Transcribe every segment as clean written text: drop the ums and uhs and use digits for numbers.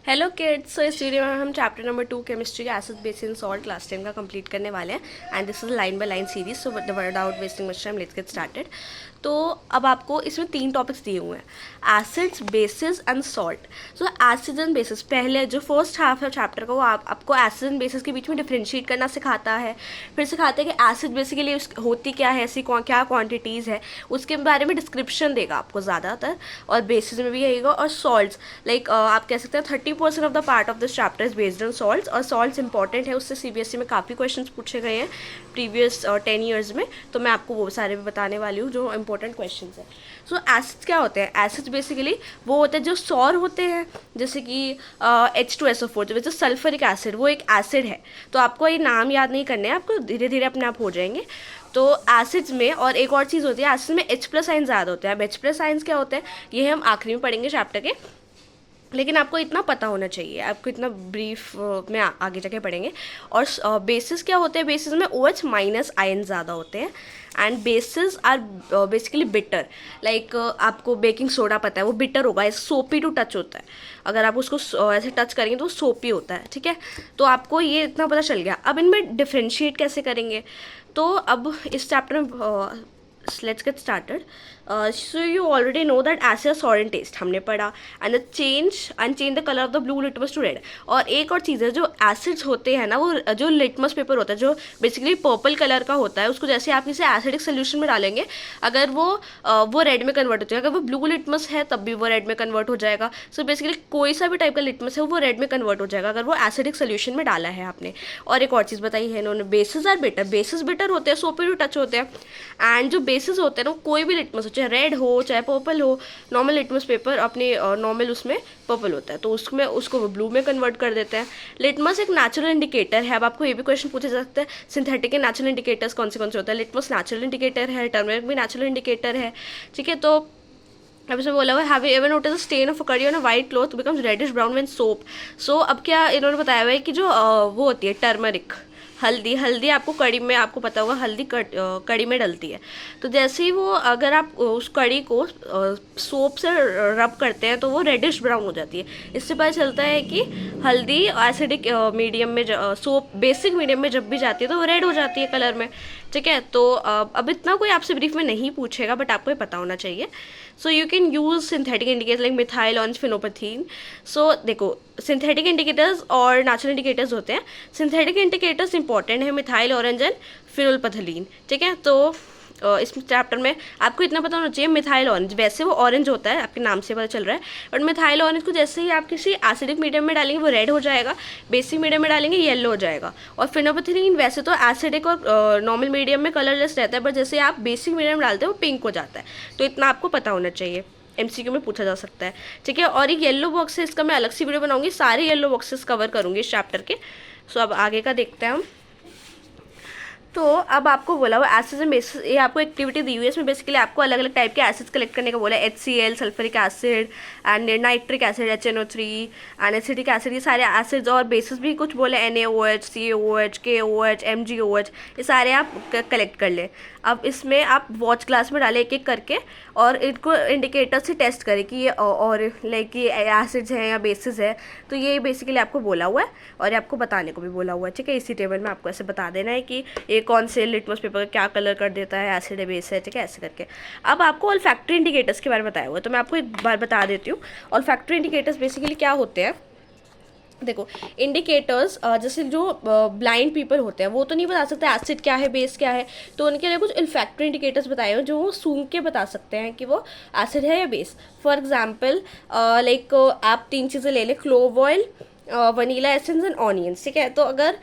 Hello kids. सो इस video में हम चैप्टर नंबर 2 केमिस्ट्री का acid base in salt class 10 का कंप्लीट करने वाले हैं and this is line by line series. So without wasting much time let's get started. तो अब आपको इसमें 3 टॉपिक्स दिए हुए हैं, acids, basis and salt. So acid and basis, पहले जो फर्स्ट हाफ है चैप्टर का वो आपको एसिड एंड बेसिस के बीच में डिफ्रेंशिएट करना सिखाता है। फिर सिखाता है कि एसिड बेसिकली होती क्या है, ऐसी क्या क्वांटिटीज़ है, उसके बारे में डिस्क्रिप्शन देगा आपको ज़्यादातर, और बेसिस में भी आएगा। और सॉल्ट्स लाइक आप कह सकते हैं 30% of the part of this chapter is based on salts, और सॉल्ट्स इंपॉर्टेंट है, उससे सीबीएसई में काफ़ी क्वेश्चन पूछे गए हैं प्रीवियस 10 ईयर्स में, तो मैं आपको वो सारे भी बताने वाली हूँ जो इंपॉर्टेंट क्वेश्चन है। सो एसिड्स क्या होते हैं? एसिड्स बेसिकली वो होते हैं जो सौर होते हैं, जैसे कि H2SO4 जो वैसे सल्फरिक एसिड, वो एक एसिड है। तो आपको ये नाम याद नहीं करने हैं, आपको धीरे धीरे अपने आप हो जाएंगे। तो एसिड्स में और एक और चीज़ होती है, एसिड में H+ आयन ज़्यादा होते हैं। अब H+ आयन्स क्या होते हैं ये हम आखिरी में पढ़ेंगे चैप्टर के, लेकिन आपको इतना पता होना चाहिए, आपको इतना ब्रीफ में आगे जाके पढ़ेंगे। और बेसिस क्या होते हैं? बेसिस में OH- आयन ज़्यादा होते हैं and bases are basically bitter. Like आपको बेकिंग सोडा पता है, वो बिटर होगा, ऐसे सोपी टू टच होता है। अगर आप उसको ऐसे टच करेंगे तो वो सोपी होता है, ठीक है। तो आपको ये इतना पता चल गया। अब इनमें डिफ्रेंशिएट कैसे करेंगे? तो अब इस चैप्टर में let's get started. So you already know that acid solid in taste हमने पढ़ा, and the change the color of the blue litmus to red। और एक और चीज़ है, जो एसिड्स होते हैं ना, वो जो लिटमस पेपर होता है जो बेसिकली पर्पल कलर का होता है, उसको जैसे आप किसी एसिडिक सोल्यूशन में डालेंगे, अगर वो रेड में कन्वर्ट हो जाएगा। अगर वो ब्लू लिटमस है तब भी वो रेड में कन्वर्ट हो जाएगा। सो बेसिकली कोई सा भी टाइप का लिटमस है वो रेड में कन्वर्ट हो जाएगा अगर वो एसिडिक सोल्यूशन में डाला है आपने। और एक और चीज़ बताई है इन्होंने, bases are better. Bases better होते हैं, सोपी टू टच होते हैं, एंड जो बेसिस होते हैं ना, कोई भी लिटमस हो, चाहे रेड हो चाहे पर्पल हो, नॉर्मल लिटमस पेपर अपने नॉर्मल उसमें पर्पल होता है तो उसमें उसको वो ब्लू में कन्वर्ट कर देते हैं। लिटमस एक नेचुरल इंडिकेटर है। अब आपको ये भी क्वेश्चन पूछा जा सकता है, सिंथेटिक के नेचुरल इंडिकेटर्स कौन से होते हैं? लिटमस नेचुरल इंडिकेटर है, टर्मरिक भी नेचुरल इंडिकेटर है, ठीक है। तो अब इसमें बोला हुआ है, have you ever notice stain of curry on a white cloth becomes reddish brown when soap। सो अब क्या इन्होंने बताया हुआ है कि जो वो होती है टर्मरिक, हल्दी आपको कड़ी में, आपको पता होगा हल्दी कड़ी में डलती है। तो जैसे ही वो, अगर आप उस कड़ी को सोप से रब करते हैं तो वो रेडिश ब्राउन हो जाती है। इससे पता चलता है कि हल्दी एसिडिक मीडियम में, सोप बेसिक मीडियम में जब भी जाती है तो वो रेड हो जाती है कलर में, ठीक है। तो अब इतना कोई आपसे ब्रीफ में नहीं पूछेगा, बट आपको ये पता होना चाहिए। So you can use synthetic indicators like methyl orange phenolphthalein. So देखो, सिंथेटिक इंडिकेटर्स और नेचुरल इंडिकेटर्स होते हैं। सिंथेटिक इंडिकेटर्स इंपॉर्टेंट है, मिथाइल ऑरेंज एंड फिनोल्पैथलीन, ठीक है। तो इस चैप्टर में आपको इतना पता होना चाहिए, मिथाइल ऑरेंज वैसे वो ऑरेंज होता है, आपके नाम से पता चल रहा है, बट मिथाइल ऑरेंज को जैसे ही आप किसी एसिडिक मीडियम में डालेंगे वो रेड हो जाएगा, बेसिक मीडियम में डालेंगे येलो हो जाएगा। और फिनोपैथलीन वैसे तो एसिडिक और नॉर्मल मीडियम में कलरलेस रहता है, बट जैसे आप बेसिक मीडियम में डालते हैं वो पिंक हो जाता है। तो इतना आपको पता होना चाहिए, MCQ में पूछा जा सकता है, ठीक है। और एक येलो बॉक्स है, इसका मैं अलग सी वीडियो बनाऊंगी, सारे येलो बॉक्सेस कवर करूंगी इस चैप्टर के। सो अब आगे का देखते हैं हम। तो अब आपको बोला हुआ एसिड्स एंड बेसिस, ये आपको एक्टिविटी दी हुई है, इसमें बेसिकली आपको अलग अलग टाइप के एसिड्स कलेक्ट करने का बोला है। HCl sulphuric acid and nitric acid HNO3 and acetic acid, ये सारे एसिड्स। और बेसिस भी कुछ बोले, NaOH, CaOH, KOH, MgOH, ये सारे आप कलेक्ट कर ले। अब इसमें आप वॉच क्लास में डालें एक एक करके, और इनको इंडिकेटर से टेस्ट करें कि ये और लाइक ये एसिड्स हैं या बेसिस है। तो ये बेसिकली आपको बोला हुआ है और ये आपको बताने को भी बोला हुआ है, ठीक है। इसी टेबल में आपको ऐसे बता देना है कि ये कौन से लिटमस पेपर का क्या कलर कर देता है, एसिड है बेस है, ठीक है, ऐसे करके। अब आपको ऑल्फैक्टरी इंडिकेटर्स के बारे में बताया हुआ है, तो मैं आपको एक बार बता देती हूँ। ऑल्फैक्टरी इंडिकेटर्स बेसिकली क्या होते हैं? देखो, इंडिकेटर्स जैसे जो ब्लाइंड पीपल होते हैं वो तो नहीं बता सकते एसिड क्या है बेस क्या है, तो उनके लिए कुछ इल्फैक्टरी इंडिकेटर्स बताए हैं जो वो सूंघ के बता सकते हैं कि वो एसिड है या बेस। फॉर एग्जांपल लाइक आप 3 चीज़ें ले लें, clove oil, vanilla essence and onions, ठीक है। तो अगर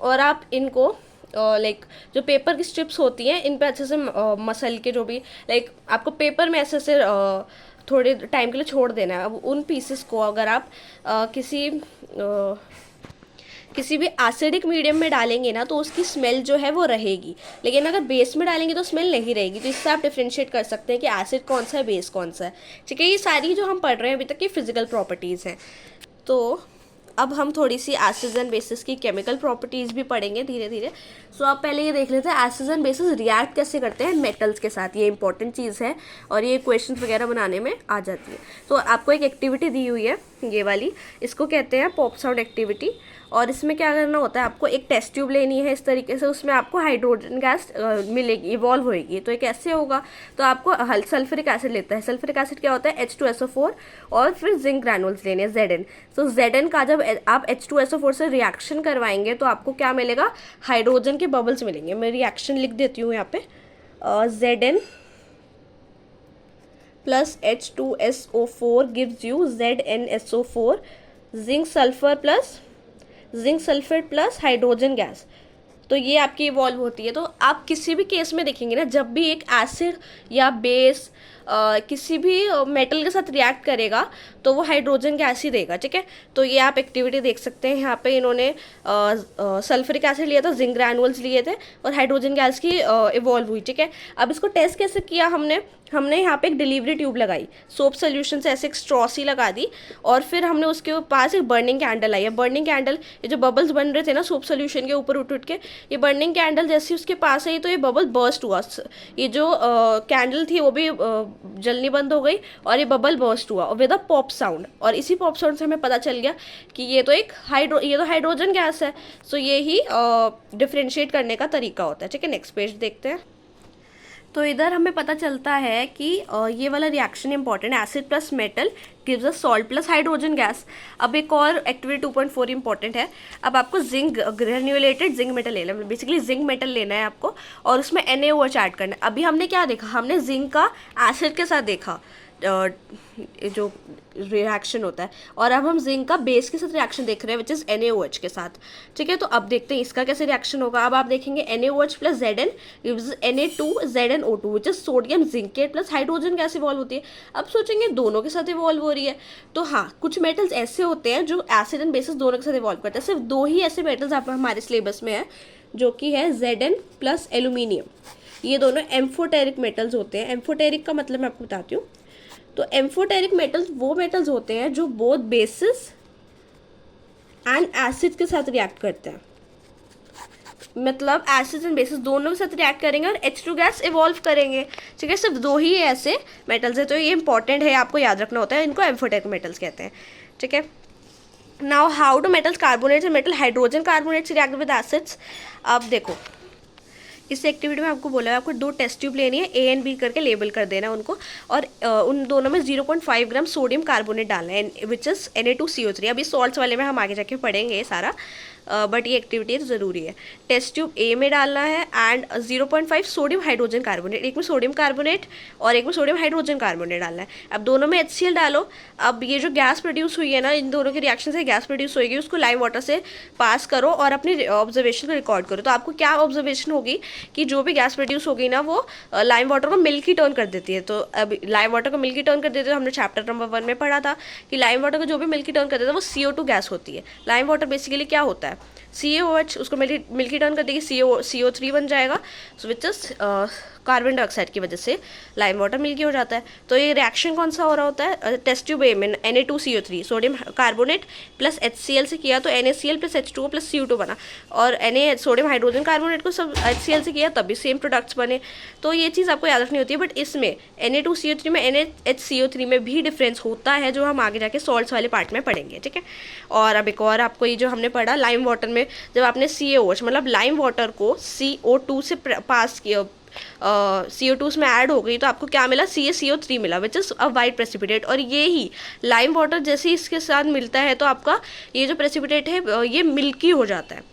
और आप इनको लाइक जो पेपर की स्ट्रिप्स होती हैं इन पे अच्छे से मसल के, जो भी लाइक आपको पेपर में ऐसे से थोड़े टाइम के लिए छोड़ देना है। अब उन पीसेस को अगर आप किसी भी एसिडिक मीडियम में डालेंगे ना तो उसकी स्मेल जो है वो रहेगी, लेकिन अगर बेस में डालेंगे तो स्मेल नहीं रहेगी। तो इससे आप डिफ्रेंशिएट कर सकते हैं कि एसिड कौन सा है, बेस कौन सा है, ठीक है। ये सारी जो हम पढ़ रहे हैं अभी तक की फिजिकल प्रॉपर्टीज़ हैं। तो अब हम थोड़ी सी एसिड्स एंड बेसिस की केमिकल प्रॉपर्टीज़ भी पढ़ेंगे धीरे धीरे। सो अब पहले ये देख लेते हैं एसिड्स एंड बेसिस रिएक्ट कैसे करते हैं मेटल्स के साथ। ये इंपॉर्टेंट चीज़ है और ये क्वेश्चन वगैरह बनाने में आ जाती है। तो आपको एक एक्टिविटी दी हुई है ये वाली, इसको कहते हैं पॉप साउंड एक्टिविटी। और इसमें क्या करना होता है, आपको एक टेस्ट ट्यूब लेनी है इस तरीके से, उसमें आपको हाइड्रोजन गैस मिलेगी, इवॉल्व होएगी। तो ये कैसे होगा, तो आपको सल्फ्यूरिक एसिड लेता है। सल्फ्यूरिक एसिड क्या होता है, H2SO4 और फिर जिंक ग्रैनुल्स लेने हैं Zn। तो Zn का जब आप H2SO4 से रिएक्शन करवाएंगे तो आपको क्या मिलेगा, हाइड्रोजन के बबल्स मिलेंगे। मैं रिएक्शन लिख देती हूँ यहाँ पे, Zn plus H2SO4 gives you ZnSO4 zinc sulphur plus zinc sulphate plus hydrogen gas. तो ये आपकी इवॉल्व होती है। तो आप किसी भी केस में देखेंगे ना, जब भी एक एसिड या बेस किसी भी मेटल के साथ रिएक्ट करेगा तो वो हाइड्रोजन गैस ही देगा, ठीक है। तो ये आप एक्टिविटी देख सकते हैं, यहाँ पे इन्होंने सल्फ्यूरिक एसिड लिया था, जिंक ग्रैनुअल्स लिए थे और हाइड्रोजन गैस की इवॉल्व हुई, ठीक है। अब इसको टेस्ट कैसे किया हमने यहाँ पे एक डिलीवरी ट्यूब लगाई, सोप सोल्यूशन से ऐसे एक स्ट्रॉ सी लगा दी और फिर हमने उसके पास एक बर्निंग कैंडल आई है। बर्निंग कैंडल, ये जो बबल्स बन रहे थे ना सोप सोल्यूशन के ऊपर उठ के, ये बर्निंग कैंडल जैसे उसके पास आई तो ये बबल बर्स्ट हुआ। ये जो कैंडल थी वो भी जलनी बंद हो गई और ये बबल बर्स्ट हुआ विद अ पॉप साउंड। और इसी पॉप साउंड से हमें पता चल गया कि ये तो हाइड्रोजन गैस है। सो ये ही डिफ्रेंशिएट करने का तरीका होता है, ठीक है। नेक्स्ट पेज देखते हैं। तो इधर हमें पता चलता है कि ये वाला रिएक्शन इंपॉर्टेंट है, acid plus metal gives us salt plus hydrogen gas. अब एक और एक्टिविटी 2.4 इंपॉर्टेंट है। अब आपको जिंक ग्रेन्यूलेटेड जिंक मेटल लेना है, बेसिकली जिंक मेटल लेना है आपको और उसमें NaOH ऐड करना है। अभी हमने क्या देखा, हमने जिंक का एसिड के साथ देखा जो रिएक्शन होता है, और अब हम जिंक का बेस के साथ रिएक्शन देख रहे हैं विच इज़ NaOH के साथ, ठीक है। तो अब देखते हैं इसका कैसे रिएक्शन होगा। अब आप देखेंगे NaOH plus Zn gives Na2ZnO2 which is sodium zincate plus hydrogen gas evolve होती है। अब सोचेंगे दोनों के साथ इवॉल्व हो रही है, तो हाँ कुछ मेटल्स ऐसे होते हैं जो एसिड एंड बेसिस दोनों के साथ इवॉल्व करते हैं। सिर्फ दो ही ऐसे मेटल्स आप हमारे सिलेबस में है जो कि है Zn प्लस एल्यूमिनियम। ये दोनों एम्फोटेरिक मेटल्स होते हैं। एम्फोटेरिक का मतलब मैं आपको बताती हूँ। तो एम्फोटेरिक मेटल्स वो मेटल्स होते हैं जो बोथ बेसिस एंड एसिड के साथ रिएक्ट करते हैं, मतलब एसिड एंड बेसिस दोनों के साथ रिएक्ट करेंगे और H2 गैस इवॉल्व करेंगे, ठीक है। सिर्फ दो ही ऐसे मेटल्स है, तो ये इंपॉर्टेंट है, आपको याद रखना होता है। इनको एम्फोटेरिक मेटल्स कहते हैं, ठीक है। Now how do metals carbonates and metal hydrogen carbonates react with acids. अब देखो इस एक्टिविटी में आपको बोला है आपको दो टेस्ट ट्यूब लेनी है, A एंड B करके लेबल कर देना है उनको, और उन दोनों में 0.5 ग्राम सोडियम कार्बोनेट डालना है विच इज़ Na2CO3। अभी सॉल्ट्स वाले में हम आगे जाके पढ़ेंगे ये सारा, बट ये एक्टिविटी ज़रूरी है। टेस्ट ट्यूब A में डालना है एंड 0.5 सोडियम हाइड्रोजन कार्बोनेट, एक में सोडियम कार्बोनेट और एक में सोडियम हाइड्रोजन कार्बोनेट डालना है। अब दोनों में HCl डालो। अब ये जो गैस प्रोड्यूस हुई है ना, इन दोनों के रिएक्शन से गैस प्रोड्यूस होगी, उसको लाइम वाटर से पास करो और अपनी ऑब्जर्वेशन को रिकॉर्ड करो। तो आपको क्या ऑब्जर्वेशन होगी कि जो भी गैस प्रोड्यूस होगी ना वो लाइम वाटर को मिल्की टर्न कर देती है। तो अब लाइम वाटर को मिल्की टर्न कर देती है, हमने चैप्टर नंबर 1 में पढ़ा था कि लाइम वाटर को जो भी मिल्की टर्न कर देता है वो CO2 गैस होती है। लाइम वाटर बेसिकली क्या होता है, CaOH, उसको मिल्की टर्न कर देगी, CO3 बन जाएगा, सो विच इज कार्बन डाइऑक्साइड की वजह से लाइम वाटर मिल्की हो जाता है। तो ये रिएक्शन कौन सा हो रहा होता है, टेस्ट ट्यूब ए में Na2CO3 sodium carbonate plus HCl से किया तो NaCl plus H2O plus CO2 बना, और Na सोडियम हाइड्रोजन कार्बोनेट को सब HCl से किया तब भी सेम प्रोडक्ट्स बने। तो ये चीज़ आपको याद रखनी होती है। बट इसमें Na2CO3 में NaHCO3 में भी डिफरेंस होता है, जो हम आगे जाके सॉल्ट्स वाले पार्ट में पढ़ेंगे, ठीक है। और अब एक और आपको ये जो हमने पढ़ा लाइम वाटर में, जब आपने CaOH मतलब लाइम वाटर को CO2 से पास किया, CO2 उसमें ऐड हो गई, तो आपको क्या मिला, CaCO3 मिला which is a white precipitate. और ये ही लाइम वाटर जैसे ही इसके साथ मिलता है तो आपका ये जो प्रेसिपिटेट है ये मिल्की हो जाता है,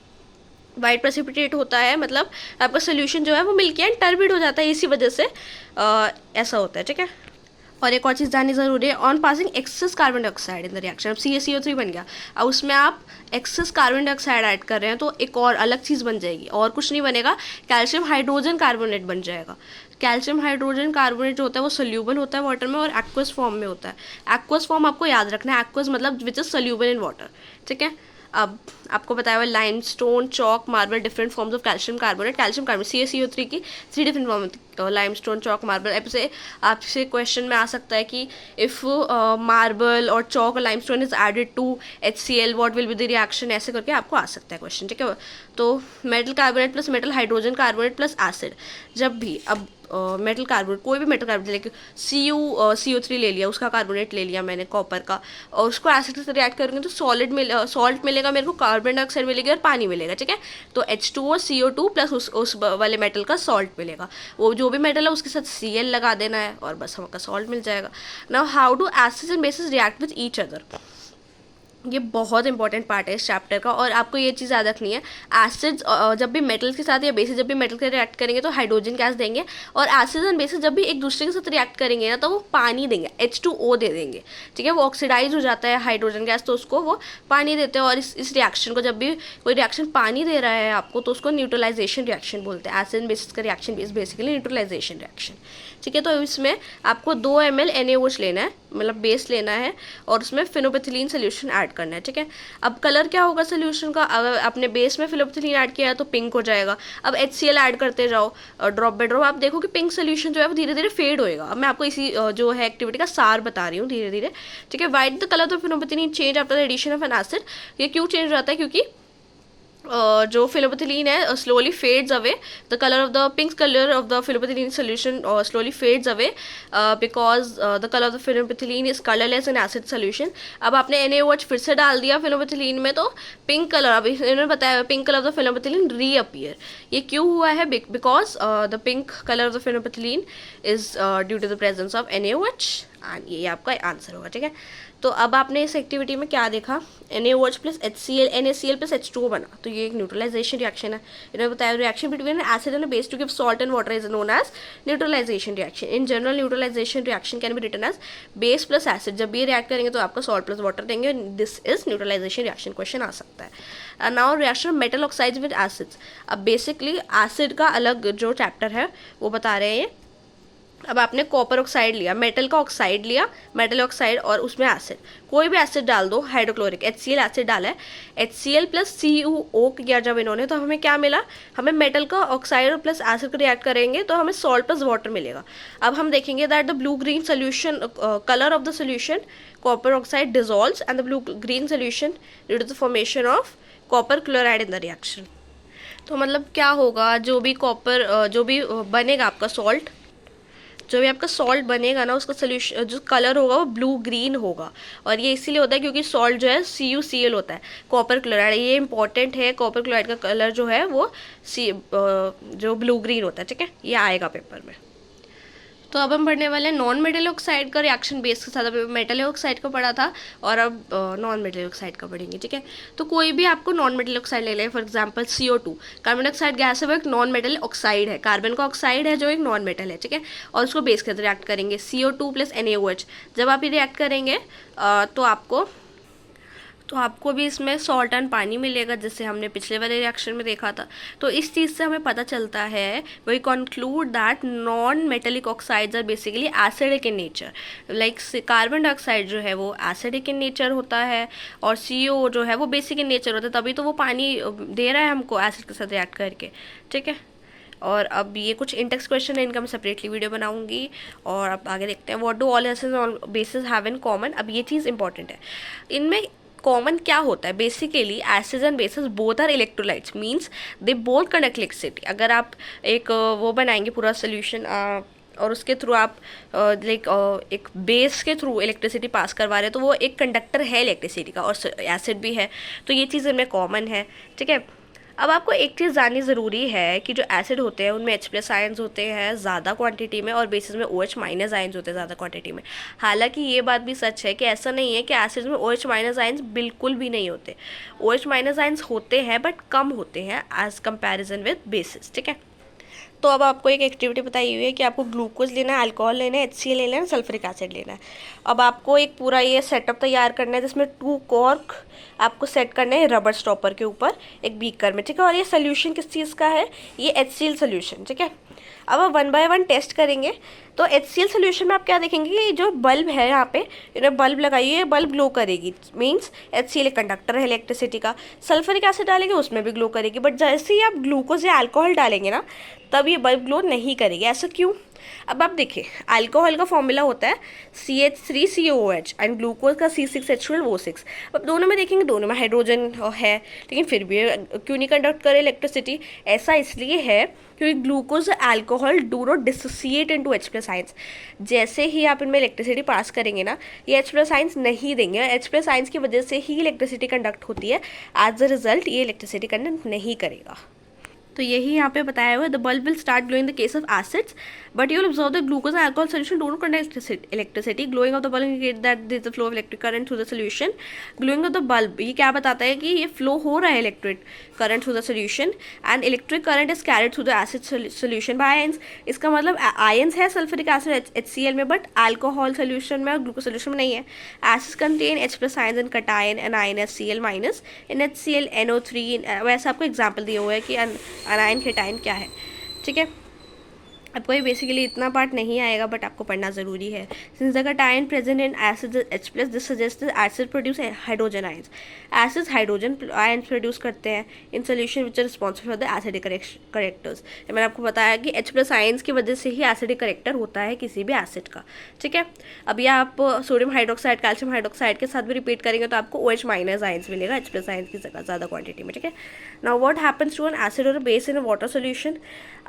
वाइट प्रेसिपिटेट होता है, मतलब आपका सोल्यूशन जो है वो मिल्की एंड टर्बिड हो जाता है, इसी वजह से ऐसा होता है, ठीक है। और एक और चीज़ जाननी ज़रूरी है, on passing excess carbon dioxide in the reaction, अब CaCO3 बन गया, अब उसमें आप एक्सेस कार्बन डाइऑक्साइड ऐड कर रहे हैं तो एक और अलग चीज़ बन जाएगी, और कुछ नहीं बनेगा, कैल्शियम हाइड्रोजन कार्बोनेट बन जाएगा। कैल्शियम हाइड्रोजन कार्बोनेट जो होता है वो सोल्यूबल होता है वाटर में और एक्वस फॉर्म में होता है। एक्वस फॉर्म आपको याद रखना है, एक्वस मतलब which is soluble in water, ठीक है। अब आपको बताया हुआ limestone, chalk, marble, different forms of calcium carbonate, calcium carbonate CaCO3 की 3 different form, limestone, chalk, marble. अब से आपसे क्वेश्चन में आ सकता है कि इफ़ मार्बल और चॉक और limestone is added to HCl what will be the reaction, ऐसे करके आपको आ सकता है क्वेश्चन, ठीक है। तो metal carbonate plus metal hydrogen carbonate plus acid, जब भी अब मेटल कार्बोनेट, कोई भी मेटल कार्बोनेट लेके CO3 ले लिया, उसका कार्बोनेट ले लिया मैंने कॉपर का, और उसको एसिड के साथ रिएक्ट करेंगे तो सॉल्ट मिलेगा मेरे को, कार्बन डाइऑक्साइड मिलेगी और पानी मिलेगा, ठीक है। तो H2O CO2 प्लस उस वाले मेटल का सॉल्ट मिलेगा, वो जो भी मेटल है उसके साथ Cl लगा देना है और बस हमका सॉल्ट मिल जाएगा। Now how do acids and basis react with each other, ये बहुत इंपॉर्टेंट पार्ट है इस चैप्टर का, और आपको ये चीज़ याद रखनी है। एसिड्स जब भी मेटल्स के साथ या बेसिस जब भी मेटल के रिएक्ट करेंगे तो हाइड्रोजन गैस देंगे, और एसिड्स एंड बेसिस जब भी एक दूसरे के साथ रिएक्ट करेंगे ना तो वो पानी देंगे, H2O दे देंगे, ठीक है। वो ऑक्सीडाइज हो जाता है हाइड्रोजन गैस, तो उसको वो पानी देते हैं। और इस रिएक्शन को, जब भी कोई रिएक्शन पानी दे रहा है आपको, तो उसको न्यूट्रलाइजेशन रिएक्शन बोलते हैं। एसिड एंड बेसिस का reaction is basically neutralisation reaction, ठीक है। तो इसमें आपको 2 ml NaOH लेना है, मतलब बेस लेना है, और उसमें फिनोपेथिलीन सोल्यूशन ऐड करना है, ठीक है। अब कलर क्या होगा सोल्यूशन का, अगर आपने बेस में फिनोपेथिलीन ऐड किया है तो पिंक हो जाएगा। अब HCl ऐड करते जाओ ड्रॉप बाय ड्रॉप, आप देखो कि पिंक सोल्यूशन जो है वो धीरे धीरे फेड होएगा। अब मैं आपको इसी जो है एक्टिविटी का सार बता रही हूँ धीरे धीरे, ठीक है। Why the colour of phenolphthalein change after the addition of an acid, ये क्यों चेंज हो जाता है, क्योंकि जो फिनोपेथिलीन है slowly fades away, the colour of the pink colour of the phenolphthalein solution slowly fades away because the colour of the phenolphthalein is colourless in acid solution. अब आपने NaOH फिर से डाल दिया फिनोपेथिलीन में, तो पिंक कलर, अब इन्होंने बताया pink colour of the phenolphthalein reappear. ये क्यों हुआ है, because the pink colour of the phenolphthalein is due to the presence of NaOH, and ये आपका आंसर होगा, ठीक है। तो अब आपने इस एक्टिविटी में क्या देखा, NaOH plus NaCl plus H2O बना, तो ये एक न्यूट्रलाइजेशन रिएक्शन है। इन्होंने बताया reaction between acid and base to give salt and water is known as neutralization reaction. In general neutralization reaction can be written as base plus acid, जब भी react करेंगे तो आपका सॉल्ट प्लस वाटर देंगे, this is neutralization reaction, question आ सकता है। Now reaction metal oxides with acids, अब बेसिकली एसिड का अलग जो चैप्टर है वो बता रहे हैं। अब आपने कॉपर ऑक्साइड लिया, मेटल का ऑक्साइड लिया, मेटल ऑक्साइड, और उसमें एसिड, कोई भी एसिड डाल दो, हाइड्रोक्लोरिक HCl एसिड डाला है, HCl प्लस CuO किया जब इन्होंने, तो हमें क्या मिला, हमें मेटल का ऑक्साइड प्लस एसिड को रिएक्ट करेंगे तो हमें सॉल्ट प्लस वाटर मिलेगा। अब हम देखेंगे that the blue green solution colour of the solution copper oxide dissolves and the blue green solution due to the formation of copper chloride in the reaction. तो मतलब क्या होगा, जो भी कॉपर जो भी बनेगा आपका सॉल्ट, जो भी आपका सॉल्ट बनेगा ना, उसका सोल्यूशन जो कलर होगा वो ब्लू ग्रीन होगा, और ये इसीलिए होता है क्योंकि सॉल्ट जो है CuCl होता है, कॉपर क्लोराइड, ये इंपॉर्टेंट है। कॉपर क्लोराइड का कलर जो है वो जो ब्लू ग्रीन होता है, ठीक है, ये आएगा पेपर में। तो अब हम पढ़ने वाले हैं नॉन मेटल ऑक्साइड का रिएक्शन बेस के साथ। अभी मेटल ऑक्साइड का पढ़ा था और अब नॉन मेटल ऑक्साइड का पढ़ेंगे, ठीक है। तो कोई भी आपको नॉन मेटल ऑक्साइड ले लें, for example CO2, carbon dioxide gas है, वो एक नॉन मेटल ऑक्साइड है, कार्बन का ऑक्साइड है जो एक नॉन मेटल है, ठीक है। और उसको बेस के साथ रिएक्ट करेंगे CO2 प्लस NaOH, जब आप ये रिएक्ट करेंगे तो आपको भी इसमें सॉल्ट एंड पानी मिलेगा, जैसे हमने पिछले वाले रिएक्शन में देखा था। तो इस चीज़ से हमें पता चलता है, we conclude that non metallic oxides are basically acidic in nature, like carbon dioxide जो है वो एसिडिक इन नेचर होता है, और CO जो है वो बेसिक इन नेचर होता है, तभी तो वो पानी दे रहा है हमको एसिड के साथ रिएक्ट करके, ठीक है। और अब ये कुछ इंटेक्स क्वेश्चन है, इनका मैं सेपरेटली वीडियो बनाऊंगी, और अब आगे देखते हैं। What do all acids on basis have in common, अब ये चीज़ इंपॉर्टेंट है, इनमें कॉमन क्या होता है, basically acids and bases both are electrolytes, means they both conduct electricity. अगर आप एक वो बनाएंगे पूरा सोल्यूशन और उसके थ्रू आप लाइक एक बेस के थ्रू इलेक्ट्रिसिटी पास करवा रहे हैं, तो वो एक कंडक्टर है इलेक्ट्रिसिटी का, और एसिड भी है, तो ये चीज़ इनमें कॉमन है, ठीक है। अब आपको एक चीज़ जाननी ज़रूरी है कि जो एसिड होते हैं उनमें H+ आयंस होते हैं ज़्यादा क्वांटिटी में, और बेसिस में OH- आयंस होते हैं ज़्यादा क्वांटिटी में। हालांकि ये बात भी सच है कि ऐसा नहीं है कि एसिड में OH- आयंस बिल्कुल भी नहीं होते, OH- आयंस होते हैं बट कम होते हैं एज कंपैरिजन विद बेसिस, ठीक है। तो अब आपको एक एक्टिविटी बताई हुई है कि आपको ग्लूकोज लेना है, अल्कोहल लेना है, HCl लेना है, सल्फ्यूरिक एसिड लेना है। अब आपको एक पूरा ये सेटअप तैयार करना है, जिसमें 2 कॉर्क आपको सेट करना है रबर स्टॉपर के ऊपर एक बीकर में, ठीक है। और ये सोल्यूशन किस चीज़ का है, ये HCl सोल्यूशन, ठीक है। अब आप वन बाय वन टेस्ट करेंगे तो HCl सोल्यूशन में आप क्या देखेंगे कि जो बल्ब है यहाँ पे इन्हें बल्ब लगाइए, ये बल्ब ग्लो करेगी, मीन्स HCl एक कंडक्टर है इलेक्ट्रिसिटी का। सल्फरिक एसिड डालेंगे उसमें भी ग्लो करेगी, बट जैसे ही आप ग्लूकोज या अल्कोहल डालेंगे ना तब ये बल्ब ग्लो नहीं करेगी। ऐसा क्यों? अब आप देखिए, अल्कोहल का फॉर्मूला होता है CH3COOH एंड ग्लूकोज का C6H12O6। अब दोनों में देखेंगे दोनों में हाइड्रोजन है, लेकिन फिर भी क्यों नहीं कंडक्ट करे इलेक्ट्रिसिटी? ऐसा इसलिए है क्योंकि glucose alcohol do not dissociate into H+ ions. जैसे ही आप इनमें इलेक्ट्रिसिटी पास करेंगे ना, ये H+ आयंस नहीं देंगे, H+ आयंस की वजह से ही इलेक्ट्रिसिटी कंडक्ट होती है। एज अ रिजल्ट ये इलेक्ट्रिसिटी कंडक्ट नहीं करेगा। तो यही यहाँ पे बताया हुआ है, the bulb will start glowing the case of acids but you will observe the glucose and alcohol solution do not conduct electricity. Glowing of the bulb indicate that there is a flow of electric current through the solution. Glowing of the bulb ये क्या बताता है कि ये flow हो रहा है electric current through the solution and electric current is carried through the acid solution bye ions. इसका मतलब आयंस है सल्फ्यूरिक एसिड HCl में, बट अल्कोहल सोल्यूशन में और ग्लूकोज सोल्यूशन में नहीं है। Acids contain H+ ions and cation anion HCl minus in HCl NO3। वैसे आपको एग्जाम्पल दिया हुआ है कि अनायन केटायन क्या है, ठीक है। आपको ये बेसिकली इतना पार्ट नहीं आएगा बट आपको पढ़ना ज़रूरी है। Since the cation present in acid H+ this suggest acid produce hydrogen ions. Acids hydrogen ions produce करते हैं in solution which are responsible for the acidic characters. मैंने आपको बताया कि H+ आयंस की वजह से ही एसिडिक करेक्टर होता है किसी भी एसिड का, ठीक है। अभी आप सोडियम हाइड्रोक्साइड कैल्शियम हाइड्रोक्साइड के साथ भी रिपीट करेंगे तो आपको OH- आयंस मिलेगा H+ आयंस की जगह ज़्यादा क्वांटिटी में, ठीक है। Now what happens to an acid और base in a water solution.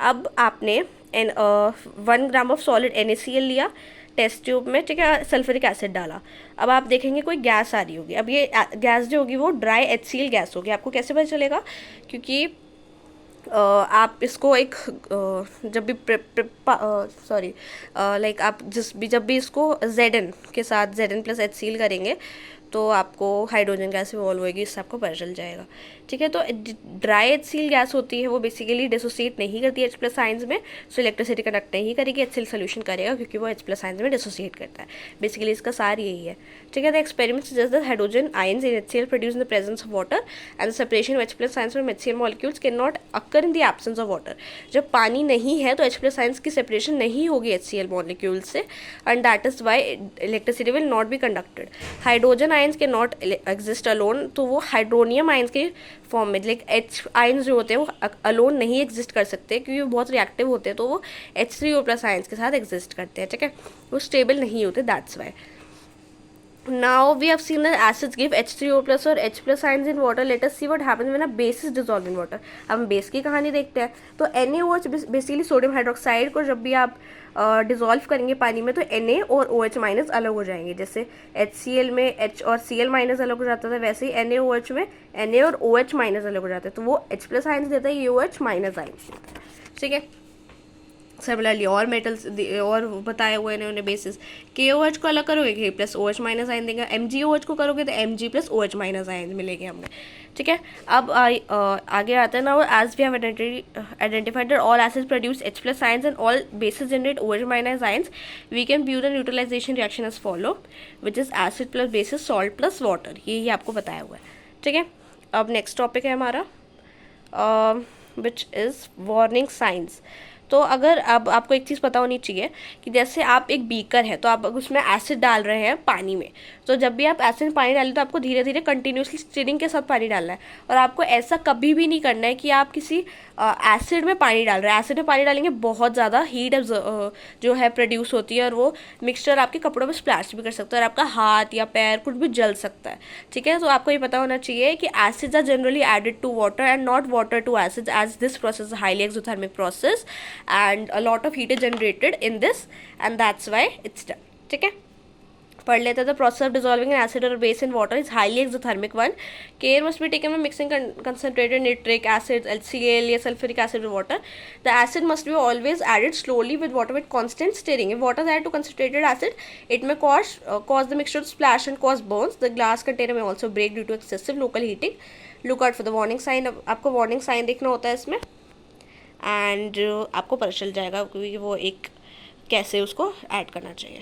अब आपने 1 ग्राम ऑफ सॉलिड NaCl लिया टेस्ट ट्यूब में, ठीक है, सल्फ्यूरिक एसिड डाला। अब आप देखेंगे कोई गैस आ रही होगी। अब ये गैस जो होगी वो ड्राई HCl गैस होगी। आपको कैसे पता चलेगा? क्योंकि आप इसको एक जब भी लाइक आप जब भी इसको Zn के साथ Zn+HCl करेंगे तो आपको हाइड्रोजन गैस इवॉल्व होएगी, इससे आपको पता चल जाएगा, ठीक है। तो ड्राई HCl गैस होती है वो बेसिकली डिसोसिएट नहीं करती है H+ आयंस में, सो इलेक्ट्रिसिटी कंडक्ट नहीं करेगी, HCl सोल्यूशन करेगा क्योंकि वो H+ आयंस में डिसोसिएट करता है। बेसिकली इसका सार यही है, ठीक है। The experiment suggest that hydrogen ions in HCl produce in the presence of water and the separation of H+ ions from HCl molecules can not occur in the absence of water. जब पानी नहीं है तो H+ ions की separation नहीं होगी HCl molecule से and that is why electricity will not be conducted. Hydrogen ions के नॉट एग्जिस्ट अलोन, तो वो हाइड्रोनियम आयंस के फॉर्म में, लाइक H आयंस जो होते हैं वो अलोन नहीं एग्जिस्ट कर सकते क्योंकि वो बहुत रिएक्टिव होते हैं, तो वो H3O+ आयंस के साथ एग्जिस्ट करते हैं, ठीक है। वो स्टेबल नहीं होते, that's why. Now we have seen that acids give H3O+ और H+ ions in water. Let us see what happens when a base is dissolved in water. अब हम बेस की कहानी देखते हैं। तो NaOH बेसिकली सोडियम हाइड्रोक्साइड को जब भी आप डिजोल्व करेंगे पानी में तो Na और OH- अलग हो जाएंगे। जैसे HCl में H और Cl- अलग हो जाता था, वैसे ही NaOH में Na और OH- अलग हो जाते हैं, तो वो H+ आयंस देता है, ये OH- आयंस देता है, ठीक है। सिमिलरली और मेटल्स और बताए हुए हैं उन्हें बेसिस। KOH को अलग करोगे K+OH- आयन देंगे, MgOH को करोगे तो Mg+OH- आयन मिलेंगे हमें, ठीक है। अब आगे आता है ना, as we have identified that all acids produce H+ ions and all bases generate OH- ions, we can view the neutralisation reaction as follow which is acid plus bases salt plus water. ये आपको बताया हुआ है, ठीक है। अब next topic है हमारा विच इज़ वार्निंग साइंस। तो अगर अब आपको एक चीज़ पता होनी चाहिए कि जैसे आप एक बीकर है तो आप उसमें एसिड डाल रहे हैं पानी में, तो जब भी आप एसिड में पानी डालें तो आपको धीरे धीरे कंटिन्यूसली स्टीरिंग के साथ पानी डालना है। और आपको ऐसा कभी भी नहीं करना है कि आप किसी एसिड में पानी डाल रहे हैं। एसिड में पानी डालेंगे बहुत ज़्यादा हीट जो है प्रोड्यूस होती है और वो मिक्सचर आपके कपड़ों में स्प्लैश भी कर सकता है और आपका हाथ या पैर कुछ भी जल सकता है, ठीक है। तो आपको ये पता होना चाहिए कि acids are generally added to water and not water to acids, as this process is highly exothermic process and a lot of heat is generated in this and that's why it's done, ठीक है। पढ़ लेते हैं। the process of dissolving an acid or a base in water is highly exothermic one. Care must be taken when mixing concentrated nitric acid, HCl या sulfuric acid with water. The acid must be always added slowly with water with constant stirring. If water is added to concentrated acid, it may cause the mixture to splash and cause burns. The glass container may also break due to excessive local heating. Look out for the warning sign. आपको warning sign देखना होता है इसमें and आपको पता चल जाएगा क्योंकि वो एक कैसे उसको ऐड करना चाहिए।